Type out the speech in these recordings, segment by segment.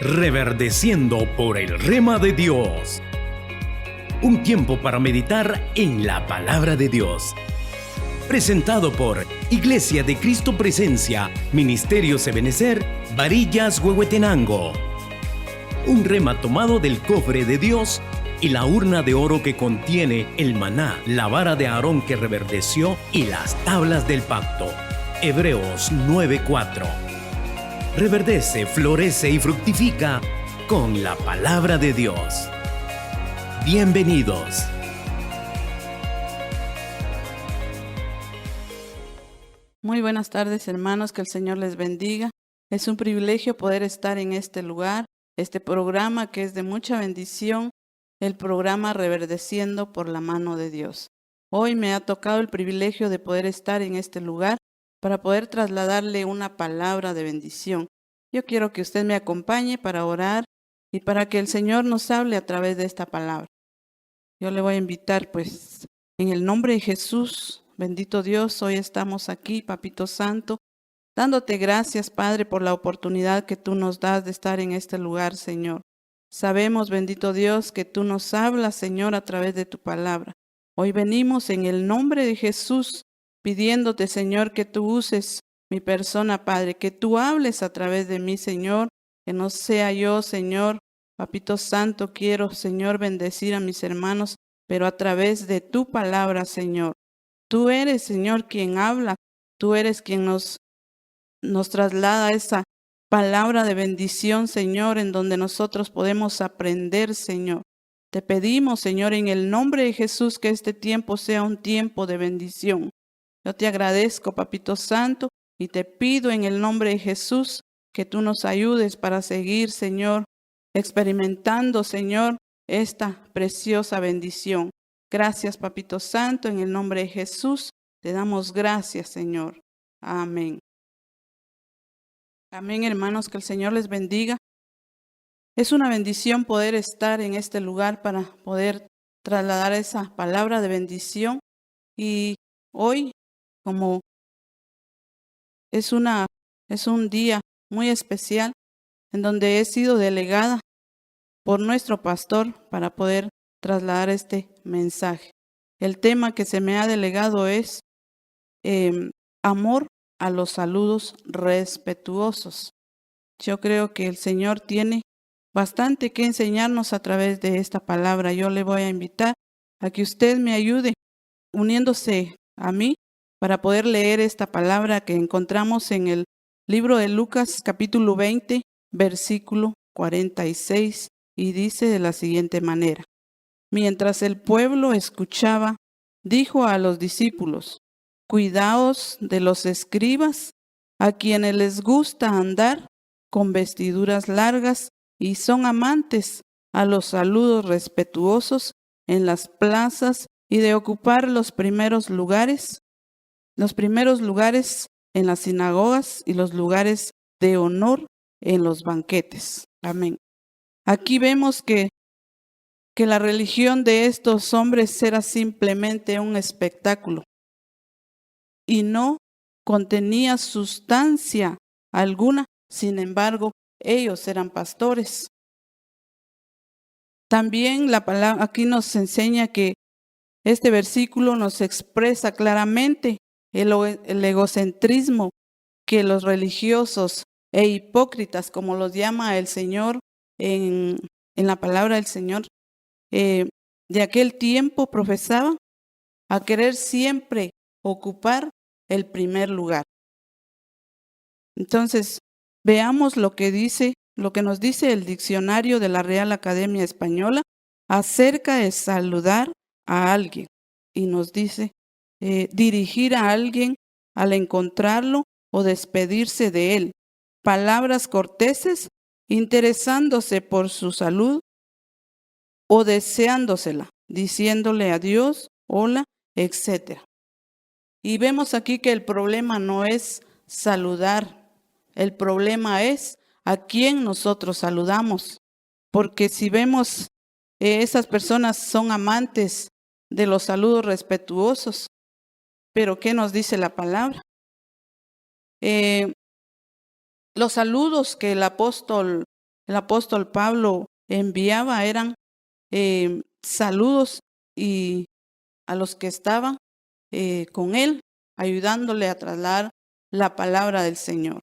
Reverdeciendo por el Rema de Dios. Un tiempo para meditar en la palabra de Dios. Presentado por Iglesia de Cristo Presencia, Ministerios Ebenezer, Varillas, Huehuetenango. Un rema tomado del cofre de Dios y la urna de oro que contiene el maná, la vara de Aarón que reverdeció y las tablas del pacto. Hebreos 9:4. Reverdece, florece y fructifica con la palabra de Dios. Bienvenidos. Muy buenas tardes, hermanos, que el Señor les bendiga. Es un privilegio poder estar en este lugar, este programa que es de mucha bendición, el programa Reverdeciendo por la mano de Dios. Hoy me ha tocado el privilegio de poder estar en este lugar para poder trasladarle una palabra de bendición. Yo quiero que usted me acompañe para orar y para que el Señor nos hable a través de esta palabra. Yo le voy a invitar, pues, en el nombre de Jesús, bendito Dios, hoy estamos aquí, Papito Santo, dándote gracias, Padre, por la oportunidad que tú nos das de estar en este lugar, Señor. Sabemos, bendito Dios, que tú nos hablas, Señor, a través de tu palabra. Hoy venimos en el nombre de Jesús, pidiéndote, Señor, que tú uses mi persona, Padre, que tú hables a través de mí, Señor, que no sea yo, Señor. Papito Santo, quiero, Señor, bendecir a mis hermanos, pero a través de tu palabra, Señor. Tú eres, Señor, quien habla. Tú eres quien nos traslada esa palabra de bendición, Señor, en donde nosotros podemos aprender, Señor. Te pedimos, Señor, en el nombre de Jesús, que este tiempo sea un tiempo de bendición. Yo te agradezco, Papito Santo, y te pido en el nombre de Jesús que tú nos ayudes para seguir, Señor, experimentando, Señor, esta preciosa bendición. Gracias, Papito Santo, en el nombre de Jesús, te damos gracias, Señor. Amén. Amén, hermanos, que el Señor les bendiga. Es una bendición poder estar en este lugar para poder trasladar esa palabra de bendición. Y hoy, como es un día muy especial en donde he sido delegada por nuestro pastor para poder trasladar este mensaje. El tema que se me ha delegado es amor a los saludos respetuosos. Yo creo que el Señor tiene bastante que enseñarnos a través de esta palabra. Yo le voy a invitar a que usted me ayude uniéndose a mí para poder leer esta palabra que encontramos en el libro de Lucas, capítulo 20, versículo 46, y dice de la siguiente manera: Mientras el pueblo escuchaba, dijo a los discípulos: Cuidaos de los escribas, a quienes les gusta andar con vestiduras largas y son amantes a los saludos respetuosos en las plazas y de ocupar los primeros lugares en las sinagogas y los lugares de honor en los banquetes. Amén. Aquí vemos que la religión de estos hombres era simplemente un espectáculo y no contenía sustancia alguna. Sin embargo, ellos eran pastores. También la palabra aquí nos enseña que este versículo nos expresa claramente el egocentrismo que los religiosos e hipócritas, como los llama el Señor en la palabra del Señor, de aquel tiempo profesaban a querer siempre ocupar el primer lugar. Entonces, veamos lo que nos dice el diccionario de la Real Academia Española acerca de saludar a alguien. Y nos dice, dirigir a alguien al encontrarlo o despedirse de él. Palabras corteses, interesándose por su salud o deseándosela, diciéndole adiós, hola, etc. Y vemos aquí que el problema no es saludar, el problema es a quién nosotros saludamos. Porque si vemos, esas personas son amantes de los saludos respetuosos. Pero ¿qué nos dice la palabra? Los saludos que el apóstol el apóstol Pablo enviaba eran saludos y a los que estaban con él, ayudándole a trasladar la palabra del Señor.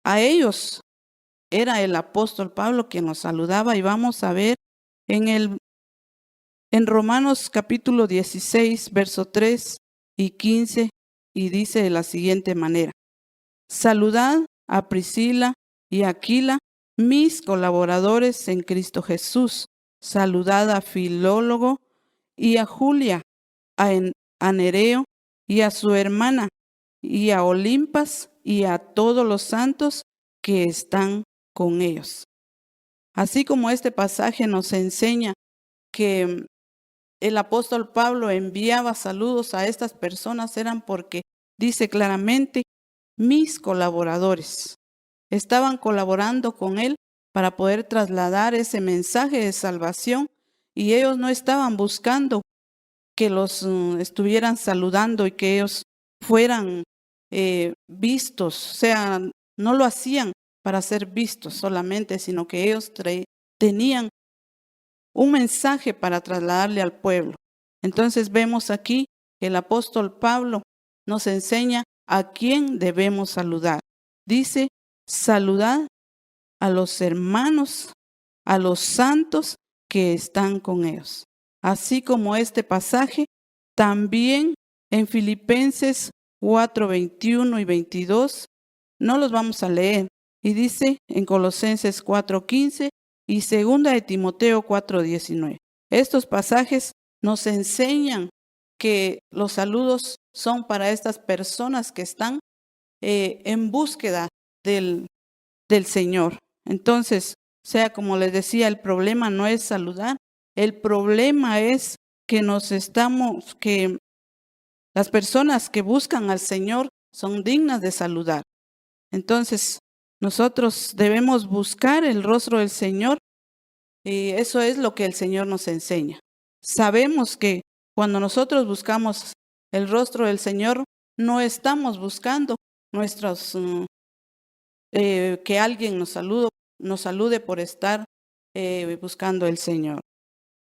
A ellos era el apóstol Pablo quien nos saludaba, y vamos a ver en Romanos capítulo 16, verso 3 y 15, y dice de la siguiente manera: saludad a Priscila y Aquila, mis colaboradores en Cristo Jesús. Saludad a Filólogo y a Julia, a Nereo y a su hermana, y a Olimpas y a todos los santos que están con ellos. Así como este pasaje nos enseña que el apóstol Pablo enviaba saludos a estas personas, eran porque dice claramente: mis colaboradores estaban colaborando con él para poder trasladar ese mensaje de salvación, y ellos no estaban buscando que los estuvieran saludando y que ellos fueran vistos, o sea, no lo hacían para ser vistos solamente, sino que ellos tenían un mensaje para trasladarle al pueblo. Entonces vemos aquí que el apóstol Pablo nos enseña a quién debemos saludar. Dice: saludad a los hermanos, a los santos que están con ellos. Así como este pasaje, también en Filipenses 4, 21 y 22, no los vamos a leer, y dice en Colosenses 4, 15 y 2 de Timoteo 4, 19. Estos pasajes nos enseñan que los saludos son para estas personas que están en búsqueda del Señor. Entonces, sea como les decía, el problema no es saludar, el problema es que que las personas que buscan al Señor son dignas de saludar. Entonces, nosotros debemos buscar el rostro del Señor, y eso es lo que el Señor nos enseña. Sabemos que cuando nosotros buscamos el rostro del Señor, no estamos buscando que alguien nos salude por estar buscando el Señor.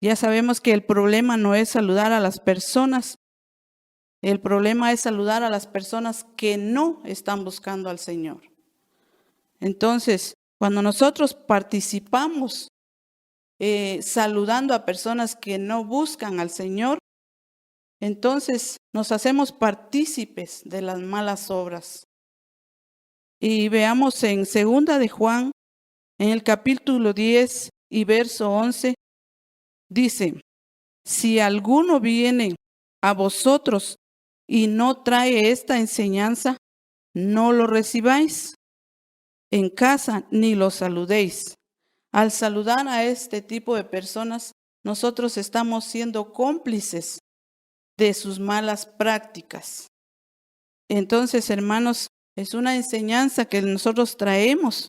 Ya sabemos que el problema no es saludar a las personas, el problema es saludar a las personas que no están buscando al Señor. Entonces, cuando nosotros participamos saludando a personas que no buscan al Señor, entonces nos hacemos partícipes de las malas obras. Y veamos en 2 de Juan, en el capítulo 10 y verso 11, dice: si alguno viene a vosotros y no trae esta enseñanza, no lo recibáis en casa ni lo saludéis. Al saludar a este tipo de personas, nosotros estamos siendo cómplices de sus malas prácticas. Entonces, hermanos, es una enseñanza que nosotros traemos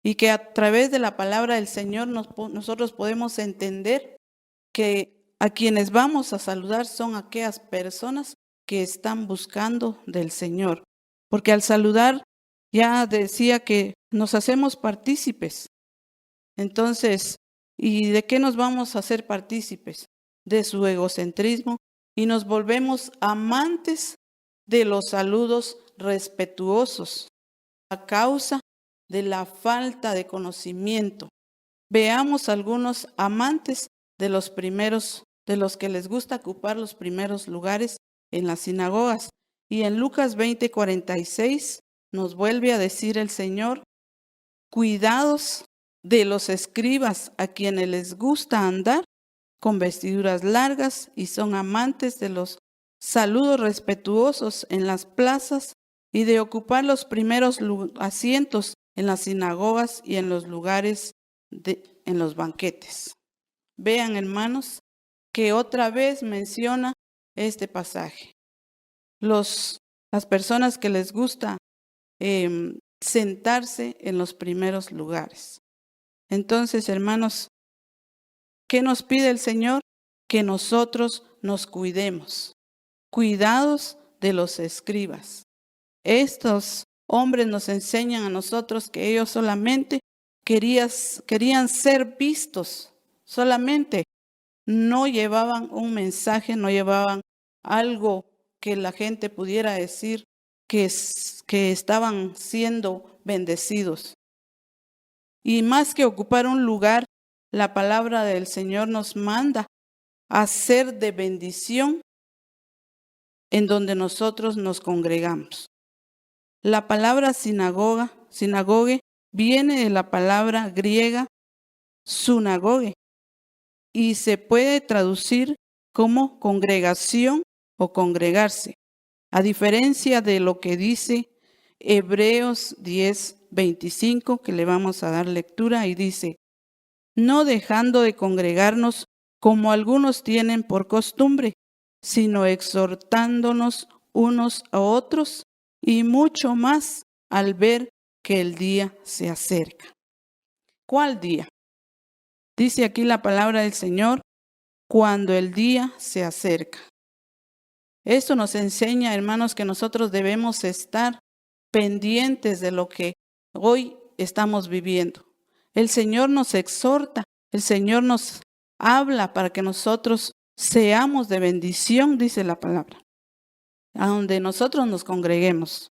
y que a través de la palabra del Señor nosotros podemos entender que a quienes vamos a saludar son aquellas personas que están buscando del Señor. Porque al saludar, ya decía que nos hacemos partícipes. Entonces, ¿y de qué nos vamos a hacer partícipes? De su egocentrismo, y nos volvemos amantes de los saludos respetuosos a causa de la falta de conocimiento. Veamos algunos amantes de los que les gusta ocupar los primeros lugares en las sinagogas. Y en Lucas 20:46 nos vuelve a decir el Señor: cuidados de los escribas, a quienes les gusta andar con vestiduras largas y son amantes de los saludos respetuosos en las plazas y de ocupar los primeros asientos en las sinagogas y en los lugares en los banquetes. Vean, hermanos, que otra vez menciona este pasaje. Las personas que les gusta sentarse en los primeros lugares. Entonces, hermanos, ¿qué nos pide el Señor? Que nosotros nos cuidemos. Cuidados de los escribas. Estos hombres nos enseñan a nosotros que ellos solamente querían ser vistos, solamente no llevaban un mensaje, no llevaban algo que la gente pudiera decir que estaban siendo bendecidos. Y más que ocupar un lugar, la palabra del Señor nos manda a ser de bendición en donde nosotros nos congregamos. La palabra sinagoge, viene de la palabra griega sunagoge y se puede traducir como congregación o congregarse, a diferencia de lo que dice Hebreos 10:25, que le vamos a dar lectura, y dice: no dejando de congregarnos como algunos tienen por costumbre, sino exhortándonos unos a otros, y mucho más al ver que el día se acerca. ¿Cuál día? Dice aquí la palabra del Señor: cuando el día se acerca. Esto nos enseña, hermanos, que nosotros debemos estar pendientes de lo que hoy estamos viviendo. El Señor nos exhorta, el Señor nos habla para que nosotros seamos de bendición, dice la palabra, a donde nosotros nos congreguemos.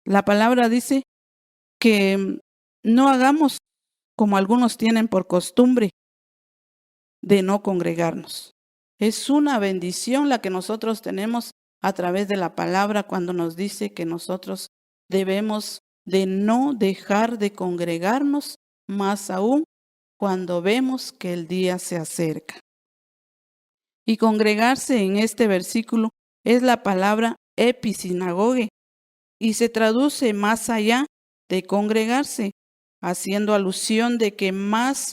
La palabra dice que no hagamos como algunos tienen por costumbre de no congregarnos. Es una bendición la que nosotros tenemos a través de la palabra cuando nos dice que nosotros debemos de no dejar de congregarnos, más aún cuando vemos que el día se acerca. Y congregarse en este versículo es la palabra episinagoge y se traduce más allá de congregarse, haciendo alusión de que más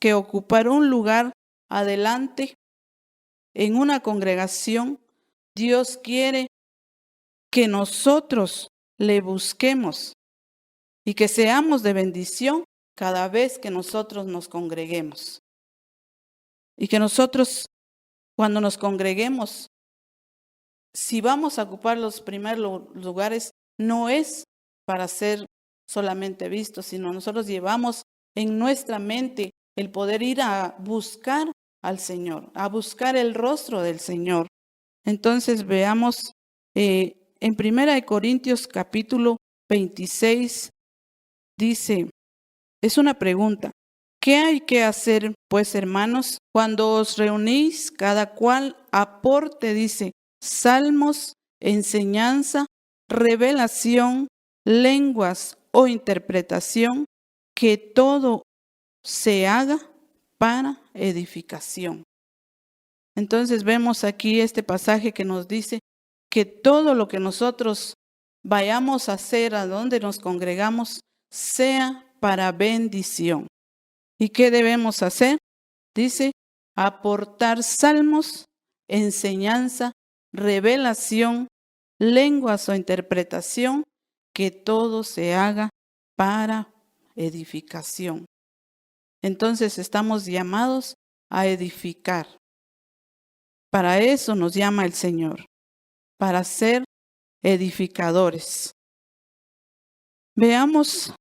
que ocupar un lugar adelante en una congregación, Dios quiere que nosotros le busquemos y que seamos de bendición cada vez que nosotros nos congreguemos. Y que nosotros, cuando nos congreguemos, si vamos a ocupar los primeros lugares, no es para ser solamente vistos, sino nosotros llevamos en nuestra mente el poder ir a buscar al Señor, a buscar el rostro del Señor. Entonces veamos en 1 Corintios capítulo 26, dice, es una pregunta: ¿qué hay que hacer, pues, hermanos? Cuando os reunís, cada cual aporte, dice, salmos, enseñanza, revelación, lenguas o interpretación, que todo se haga para edificación. Entonces vemos aquí este pasaje que nos dice que todo lo que nosotros vayamos a hacer, a donde nos congregamos, sea para bendición. ¿Y qué debemos hacer? Dice, aportar salmos, enseñanza, revelación, lenguas o interpretación, que todo se haga para edificación. Entonces estamos llamados a edificar. Para eso nos llama el Señor, para ser edificadores. Veamos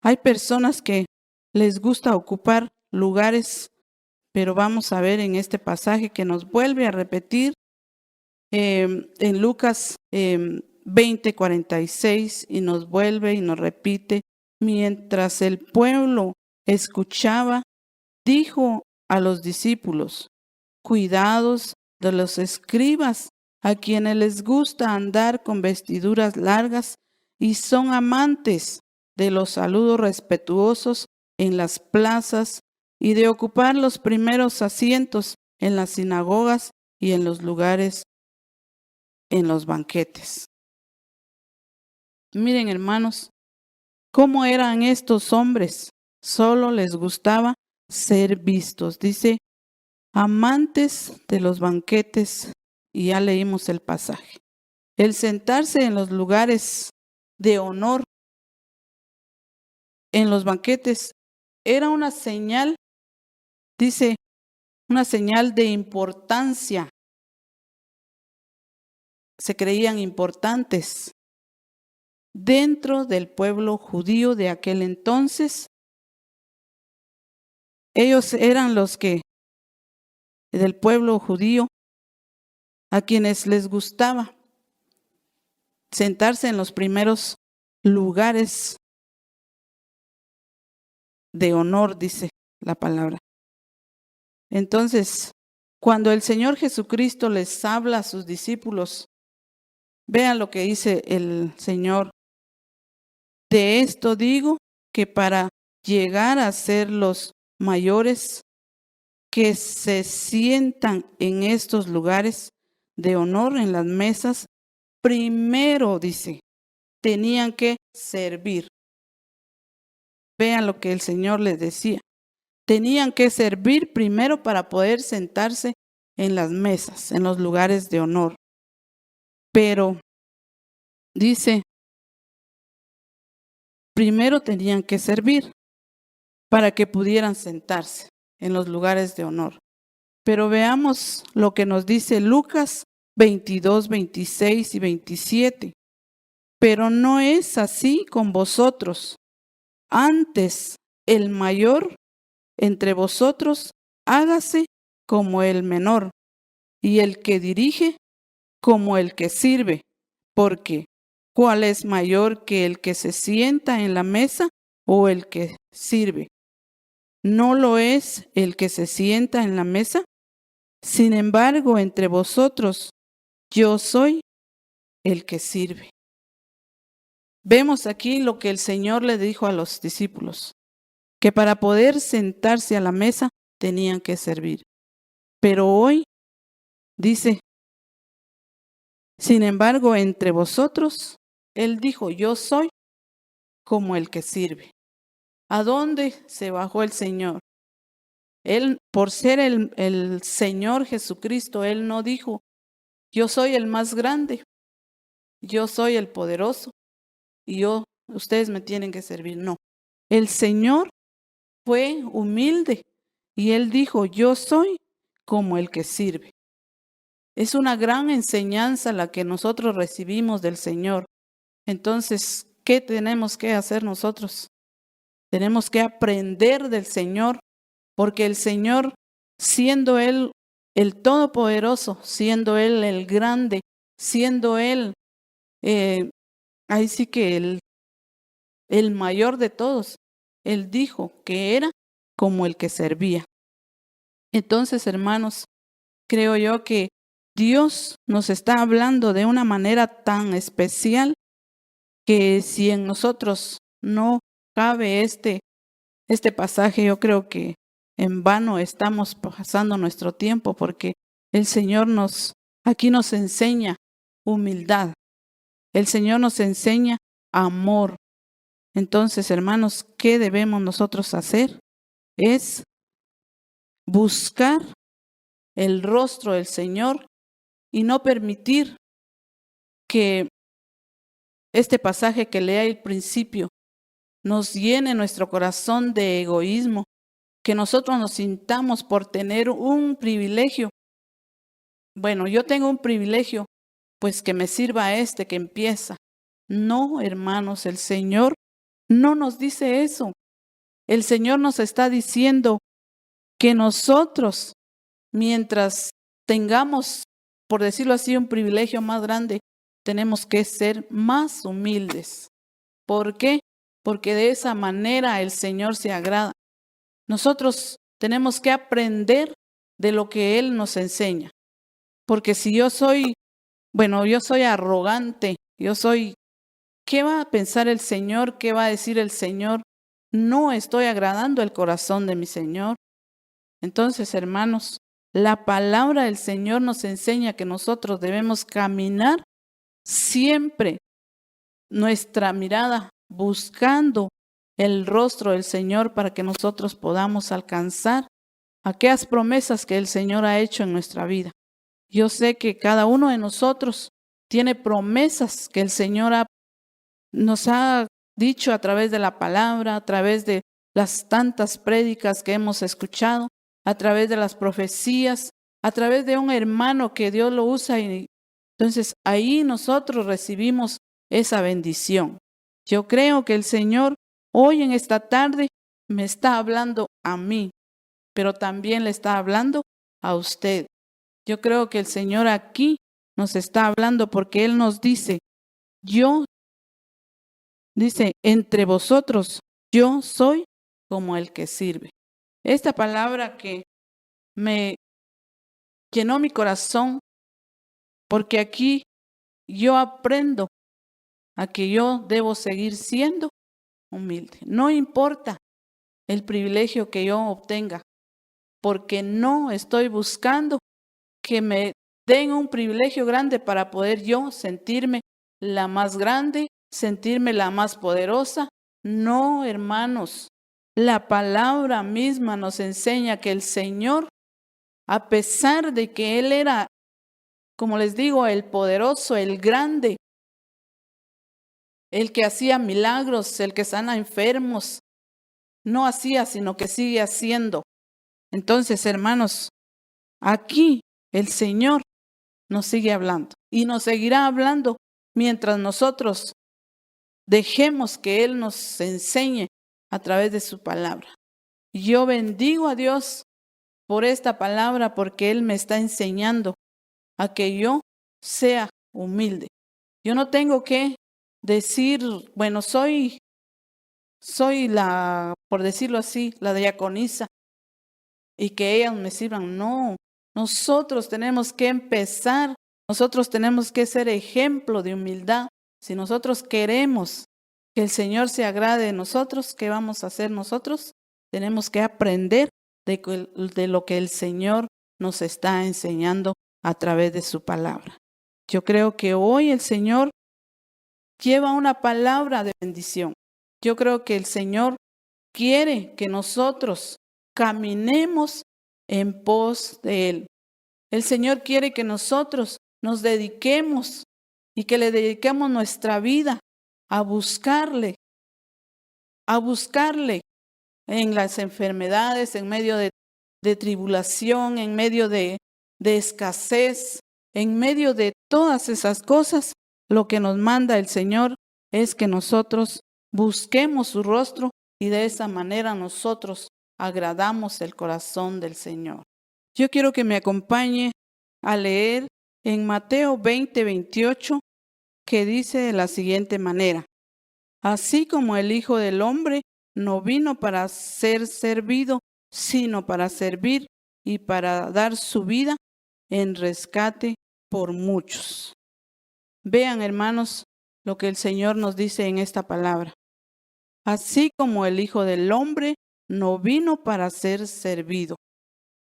hay personas que les gusta ocupar lugares, pero vamos a ver en este pasaje que nos vuelve a repetir en Lucas 20:46, y nos vuelve y nos repite: mientras el pueblo escuchaba, dijo a los discípulos: cuidados de los escribas, a quienes les gusta andar con vestiduras largas y son amantes de los saludos respetuosos en las plazas y de ocupar los primeros asientos en las sinagogas y en los lugares, en los banquetes. Miren, hermanos, cómo eran estos hombres. Solo les gustaba ser vistos. Dice, amantes de los banquetes, y ya leímos el pasaje. El sentarse en los lugares de honor, en los banquetes, era una señal, dice, una señal de importancia. se creían importantes dentro del pueblo judío de aquel entonces. Ellos eran los que del pueblo judío a quienes les gustaba sentarse en los primeros lugares de honor, dice la palabra. Entonces, cuando el Señor Jesucristo les habla a sus discípulos, vean lo que dice el Señor. De esto digo que para llegar a ser los mayores que se sientan en estos lugares de honor en las mesas, primero, dice, tenían que servir. Vean lo que el Señor les decía. Tenían que servir primero para poder sentarse en las mesas, en los lugares de honor. Pero, dice, primero tenían que servir para que pudieran sentarse en los lugares de honor. Pero veamos lo que nos dice Lucas 22, 26 y 27. Pero no es así con vosotros. Antes, el mayor entre vosotros hágase como el menor, y el que dirige como el que sirve. Porque, ¿cuál es mayor que el que se sienta en la mesa o el que sirve? ¿No lo es el que se sienta en la mesa? Sin embargo, entre vosotros, yo soy el que sirve. Vemos aquí lo que el Señor le dijo a los discípulos, que para poder sentarse a la mesa tenían que servir. Pero hoy dice, sin embargo, entre vosotros, Él dijo, yo soy como el que sirve. ¿A dónde se bajó el Señor? Él, por ser el Señor Jesucristo, Él no dijo, yo soy el más grande, yo soy el poderoso y ustedes me tienen que servir. No, el Señor fue humilde y Él dijo, yo soy como el que sirve. Es una gran enseñanza la que nosotros recibimos del Señor. Entonces, ¿qué tenemos que hacer nosotros? Tenemos que aprender del Señor, porque el Señor, siendo Él el Todopoderoso, siendo Él el grande, siendo Él, ahí sí que el mayor de todos, Él dijo que era como el que servía. Entonces, hermanos, creo yo que Dios nos está hablando de una manera tan especial que si en nosotros no cabe este pasaje, yo creo que en vano estamos pasando nuestro tiempo, porque el Señor aquí nos enseña humildad. El Señor nos enseña amor. Entonces, hermanos, ¿qué debemos nosotros hacer? Es buscar el rostro del Señor y no permitir que este pasaje que leí al principio nos llene nuestro corazón de egoísmo, que nosotros nos sintamos por tener un privilegio. Bueno, yo tengo un privilegio, pues que me sirva que empieza. No, hermanos, el Señor no nos dice eso. El Señor nos está diciendo que nosotros, mientras tengamos, por decirlo así, un privilegio más grande, tenemos que ser más humildes. ¿Por qué? Porque de esa manera el Señor se agrada. Nosotros tenemos que aprender de lo que Él nos enseña. Porque si yo soy arrogante, ¿qué va a pensar el Señor? ¿Qué va a decir el Señor? No estoy agradando el corazón de mi Señor. Entonces, hermanos, la palabra del Señor nos enseña que nosotros debemos caminar siempre nuestra mirada buscando el rostro del Señor para que nosotros podamos alcanzar aquellas promesas que el Señor ha hecho en nuestra vida. Yo sé que cada uno de nosotros tiene promesas que el Señor nos ha dicho a través de la palabra, a través de las tantas prédicas que hemos escuchado, a través de las profecías, a través de un hermano que Dios lo usa y Entonces ahí nosotros recibimos esa bendición. Yo creo que el Señor hoy en esta tarde me está hablando a mí, pero también le está hablando a usted. Yo creo que el Señor aquí nos está hablando porque Él nos dice, entre vosotros, yo soy como el que sirve. Esta palabra que me llenó mi corazón, porque aquí yo aprendo a que yo debo seguir siendo humilde. No importa el privilegio que yo obtenga, porque no estoy buscando que me den un privilegio grande para poder yo sentirme la más grande, sentirme la más poderosa. No, hermanos, la palabra misma nos enseña que el Señor, a pesar de que Él era, como les digo, el poderoso, el grande, el que hacía milagros, el que sana enfermos, no hacía, sino que sigue haciendo. Entonces, hermanos, aquí el Señor nos sigue hablando y nos seguirá hablando mientras nosotros dejemos que Él nos enseñe a través de su palabra. Yo bendigo a Dios por esta palabra porque Él me está enseñando a que yo sea humilde. Yo no tengo que decir, bueno, soy la, por decirlo así, la diaconisa y que ellas me sirvan. No, nosotros tenemos que empezar, nosotros tenemos que ser ejemplo de humildad. Si nosotros queremos que el Señor se agrade de nosotros, ¿qué vamos a hacer nosotros? Tenemos que aprender de lo que el Señor nos está enseñando a través de su palabra. Yo creo que hoy el Señor lleva una palabra de bendición. Yo creo que el Señor quiere que nosotros caminemos en pos de Él. El Señor quiere que nosotros nos dediquemos y que le dediquemos nuestra vida a buscarle en las enfermedades, en medio de tribulación, en medio de escasez, en medio de todas esas cosas. Lo que nos manda el Señor es que nosotros busquemos su rostro y de esa manera nosotros agradamos el corazón del Señor. Yo quiero que me acompañe a leer en Mateo 20:28, que dice de la siguiente manera: así como el Hijo del Hombre no vino para ser servido, sino para servir y para dar su vida en rescate por muchos. Vean, hermanos, lo que el Señor nos dice en esta palabra. Así como el Hijo del Hombre no vino para ser servido,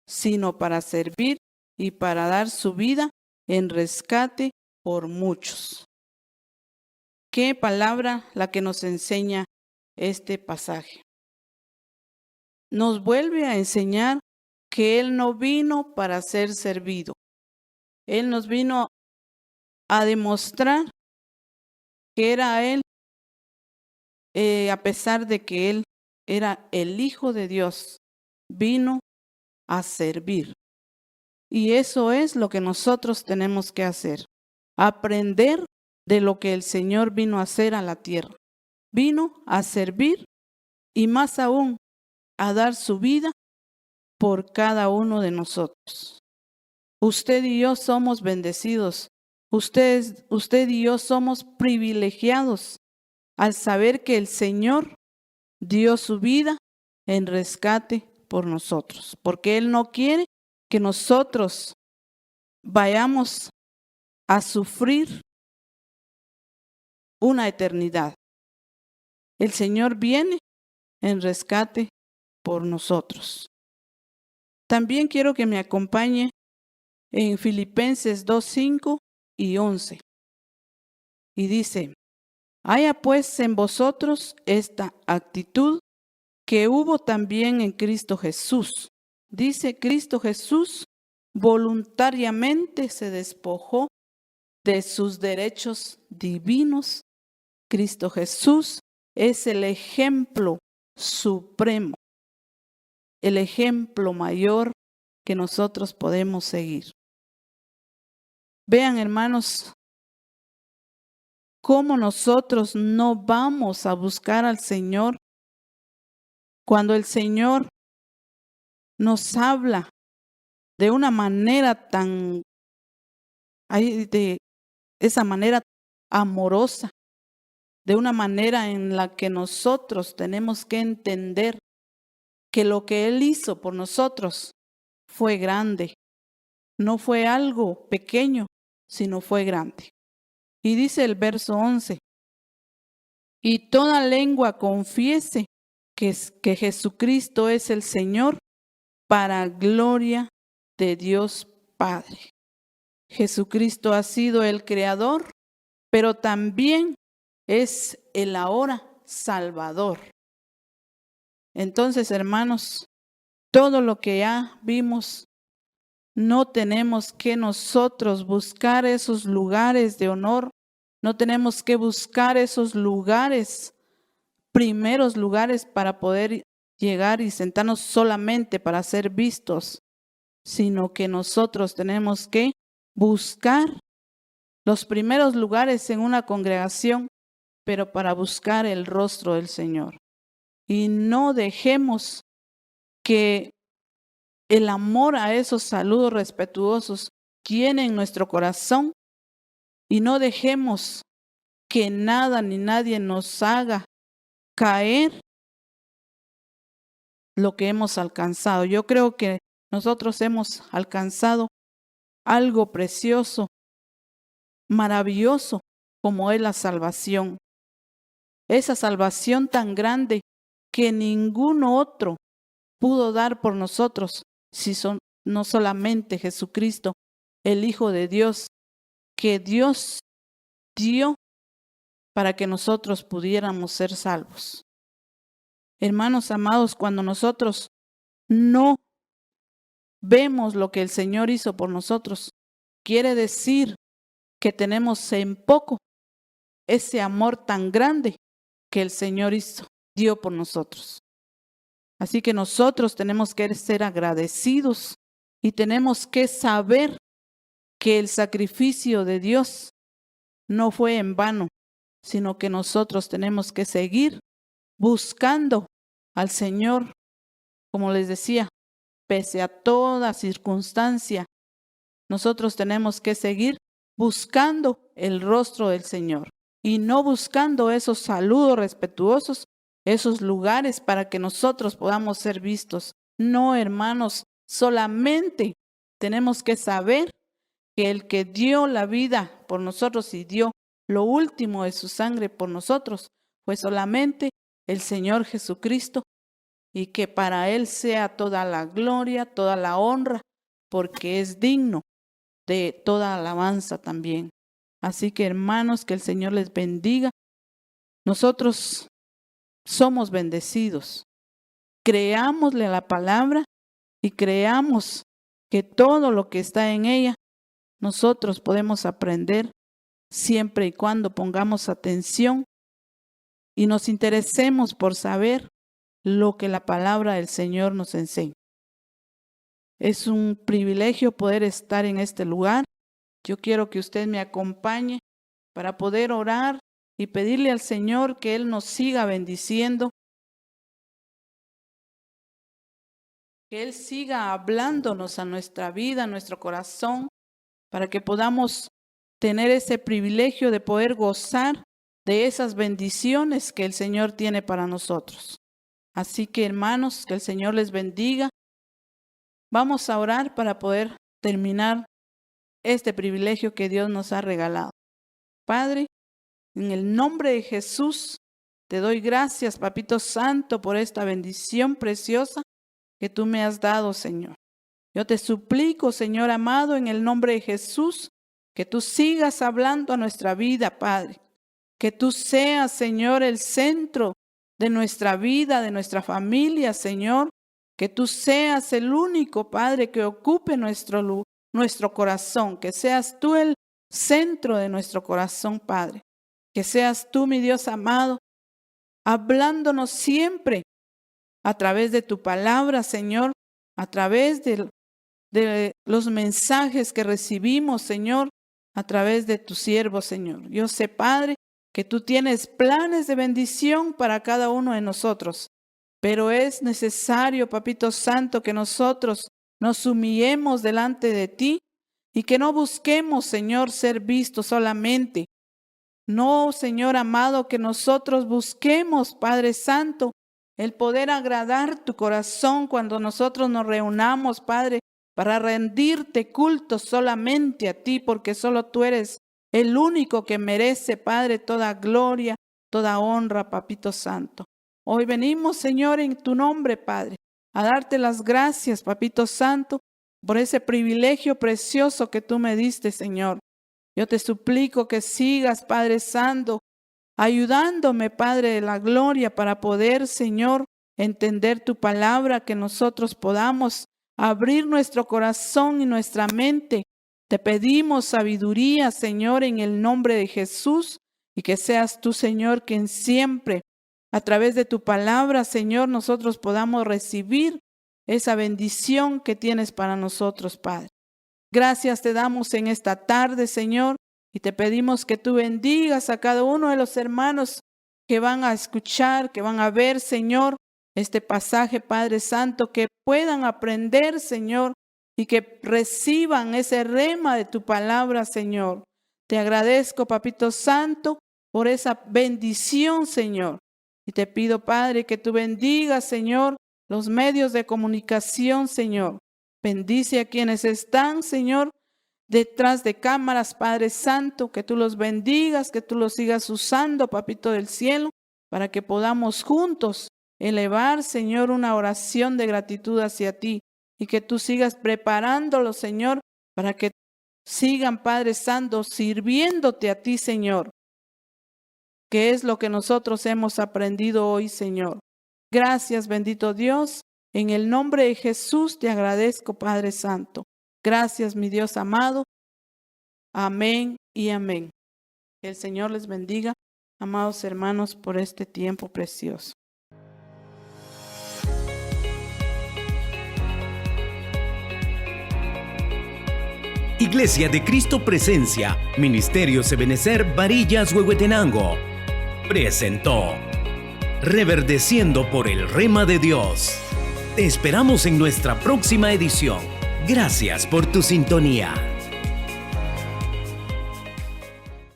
sino para servir y para dar su vida en rescate por muchos. ¿Qué palabra la que nos enseña este pasaje? Nos vuelve a enseñar que Él no vino para ser servido. Él nos vino a demostrar que era Él, a pesar de que Él era el Hijo de Dios, vino a servir. Y eso es lo que nosotros tenemos que hacer, aprender de lo que el Señor vino a hacer a la tierra. Vino a servir y más aún a dar su vida por cada uno de nosotros. Usted y yo somos bendecidos. Usted y yo somos privilegiados al saber que el Señor dio su vida en rescate por nosotros, porque Él no quiere que nosotros vayamos a sufrir una eternidad. El Señor viene en rescate por nosotros. También quiero que me acompañe en Filipenses 2:5 y 11. Y dice: haya pues en vosotros esta actitud que hubo también en Cristo Jesús. Dice: Cristo Jesús voluntariamente se despojó de sus derechos divinos. Cristo Jesús es el ejemplo supremo, el ejemplo mayor que nosotros podemos seguir. Vean, hermanos, cómo nosotros no vamos a buscar al Señor cuando el Señor nos habla de una manera de esa manera amorosa, de una manera en la que nosotros tenemos que entender que lo que Él hizo por nosotros fue grande, no fue algo pequeño, sino fue grande. Y dice el verso 11, y toda lengua confiese que Jesucristo es el Señor, para gloria de Dios Padre. Jesucristo ha sido el Creador, pero también es el ahora Salvador. Entonces, hermanos, todo lo que ya vimos, no tenemos que nosotros buscar esos lugares de honor, no tenemos que buscar esos lugares, primeros lugares para poder llegar y sentarnos solamente para ser vistos, sino que nosotros tenemos que buscar los primeros lugares en una congregación, pero para buscar el rostro del Señor. Y no dejemos que el amor a esos saludos respetuosos llene en nuestro corazón y no dejemos que nada ni nadie nos haga caer lo que hemos alcanzado. Yo creo que nosotros hemos alcanzado algo precioso, maravilloso, como es la salvación. Esa salvación tan grande que ningún otro pudo dar por nosotros, no solamente Jesucristo, el Hijo de Dios, que Dios dio para que nosotros pudiéramos ser salvos. Hermanos amados, cuando nosotros no vemos lo que el Señor hizo por nosotros, quiere decir que tenemos en poco ese amor tan grande que el Señor dio por nosotros. Así que nosotros tenemos que ser agradecidos y tenemos que saber que el sacrificio de Dios no fue en vano, sino que nosotros tenemos que seguir buscando al Señor, como les decía, pese a toda circunstancia, nosotros tenemos que seguir buscando el rostro del Señor y no buscando esos saludos respetuosos, esos lugares para que nosotros podamos ser vistos. No, hermanos, solamente tenemos que saber que el que dio la vida por nosotros y dio lo último de su sangre por nosotros fue solamente el Señor Jesucristo, y que para Él sea toda la gloria, toda la honra, porque es digno de toda alabanza también. Así que, hermanos, que el Señor les bendiga. Nosotros somos bendecidos. Creámosle a la palabra y creamos que todo lo que está en ella, nosotros podemos aprender siempre y cuando pongamos atención y nos interesemos por saber lo que la palabra del Señor nos enseña. Es un privilegio poder estar en este lugar. Yo quiero que usted me acompañe para poder orar y pedirle al Señor que Él nos siga bendiciendo, que Él siga hablándonos a nuestra vida, a nuestro corazón, para que podamos tener ese privilegio de poder gozar de esas bendiciones que el Señor tiene para nosotros. Así que, hermanos, que el Señor les bendiga. Vamos a orar para poder terminar este privilegio que Dios nos ha regalado. Padre, en el nombre de Jesús, te doy gracias, Papito Santo, por esta bendición preciosa que tú me has dado, Señor. Yo te suplico, Señor amado, en el nombre de Jesús, que tú sigas hablando a nuestra vida, Padre. Que tú seas, Señor, el centro de nuestra vida, de nuestra familia, Señor. Que tú seas el único, Padre, que ocupe nuestro corazón. Que seas tú el centro de nuestro corazón, Padre. Que seas tú, mi Dios amado, hablándonos siempre a través de tu palabra, Señor, a través de los mensajes que recibimos, Señor, a través de tu siervo, Señor. Yo sé, Padre, que tú tienes planes de bendición para cada uno de nosotros, pero es necesario, Papito Santo, que nosotros nos humillemos delante de ti y que no busquemos, Señor, ser vistos solamente. No, Señor amado, que nosotros busquemos, Padre Santo, el poder agradar tu corazón cuando nosotros nos reunamos, Padre, para rendirte culto solamente a ti, porque solo tú eres el único que merece, Padre, toda gloria, toda honra, Papito Santo. Hoy venimos, Señor, en tu nombre, Padre, a darte las gracias, Papito Santo, por ese privilegio precioso que tú me diste, Señor. Yo te suplico que sigas, Padre Santo, ayudándome, Padre de la gloria, para poder, Señor, entender tu palabra, que nosotros podamos abrir nuestro corazón y nuestra mente. Te pedimos sabiduría, Señor, en el nombre de Jesús, y que seas tú, Señor, quien siempre, a través de tu palabra, Señor, nosotros podamos recibir esa bendición que tienes para nosotros, Padre. Gracias te damos en esta tarde, Señor, y te pedimos que tú bendigas a cada uno de los hermanos que van a escuchar, que van a ver, Señor, este pasaje, Padre Santo, que puedan aprender, Señor, y que reciban ese rema de tu palabra, Señor. Te agradezco, Papito Santo, por esa bendición, Señor. Y te pido, Padre, que tú bendigas, Señor, los medios de comunicación, Señor. Bendice a quienes están, Señor, detrás de cámaras, Padre Santo, que tú los bendigas, que tú los sigas usando, Papito del cielo, para que podamos juntos elevar, Señor, una oración de gratitud hacia ti, y que tú sigas preparándolos, Señor, para que sigan, Padre Santo, sirviéndote a ti, Señor, que es lo que nosotros hemos aprendido hoy, Señor. Gracias, bendito Dios. En el nombre de Jesús te agradezco, Padre Santo. Gracias, mi Dios amado. Amén y amén. Que el Señor les bendiga, amados hermanos, por este tiempo precioso. Iglesia de Cristo Presencia, Ministerios Ebenezer Varillas, Huehuetenango, presentó Reverdeciendo por el Rema de Dios. Te esperamos en nuestra próxima edición. Gracias por tu sintonía.